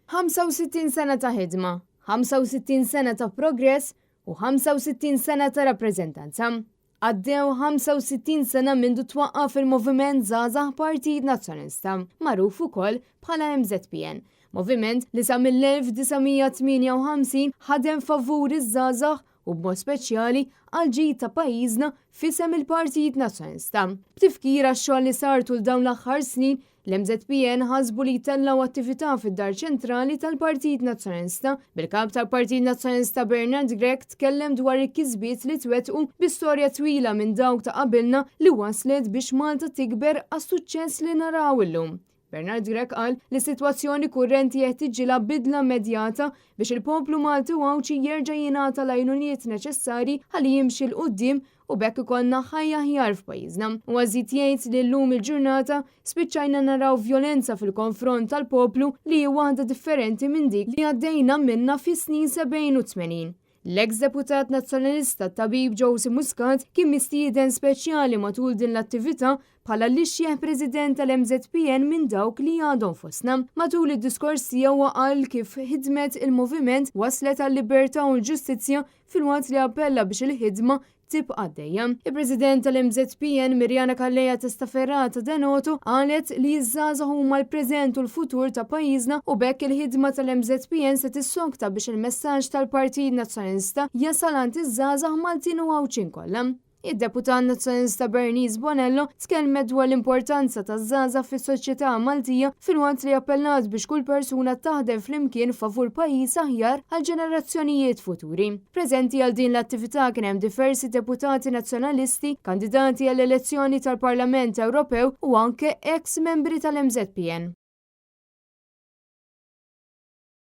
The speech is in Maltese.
65 sena ta' ħidma, 65 sena ta' progress u 65 sena ta' rappreżentanza. Għaddew 65 sena mindu twaqqaf il-Moviment Żgħażagħ Partit Nazzjonalista, magħruf ukoll bħala MZPN, moviment li sa mill-1958 ħadem favur iż-żgħażagħ u b'mod speċjali għal ġid ta' pajjiżna fisem il-Partit Nazzjonalista. B'tifkira x-xogħol li sar tul dawn l-aħħar snin, l-MZPN ħasbu li jtellaw attività fid-Dar Ċentrali tal-Partit Nazzjonalista. Bil-kap tal-Partit Nazzjonalista Bernard Gregg tkellem dwar il-kisbiet li twettqu bi-storja twila minn dawk ta' qabilna li waslet biex Malta tikber għas-suċċess li naraw illum. Bernard Gregg qal li s-sitwazzjoni kurrenti jeħtieġilha bidla immedjata biex il-poplu Malti Wawċi jerġa' jingħata l-għajnuniet neċessarji ħalli jimxi l qudiem u bekk ikollna ħajja aħjar f'pajjiżna. U għażid jgħid li llum il-ġurnata spiċċajna naraw vjolenza fil-konfront tal-poplu li hi waħda differenti minn dik li għaddejna minnha fis-snin 70 u 80. L-ex-deputat nazzjonalista tabib Josie Muscat kien mistieden speċjali matul din l-attività bħala l-ixjeħ President tal-MZPN minn dawk li għadhom fostna. Matul id-diskors tiegħu qal kif ħidmet il-moviment waslet għall-libertà u l-ġustizzja filwaqt li appella biex il-ħidma tibqa' għaddejja. Il-President tal-MZPN Mirjana Kalleja Testaferrata Denoto qalet li ż-żgħażagħ huma l-preżent u l-futur ta' pajjiżna u bekk il-ħidma tal-MZPN se tissokta biex il-messaġġ tal-Partit Nazzjonalista jasal għand iż-żgħażagħ Maltin u Wawċin kollha. Id-deputat nazzjonalista Bernice Bonello tkellmet dwar l-importanza taż-żgħażagħ fis-soċjetà Maltija filwaqt li appellat biex kull persuna taħdem flimkien favur pajjiż aħjar għal ġenerazzjonijiet futuri. Preżenti għal din l-attività kien hemm diversi deputati nazzjonalisti, kandidati għall-elezzjoni tal-Parlament Ewropew u anke ex membri tal-MZPN.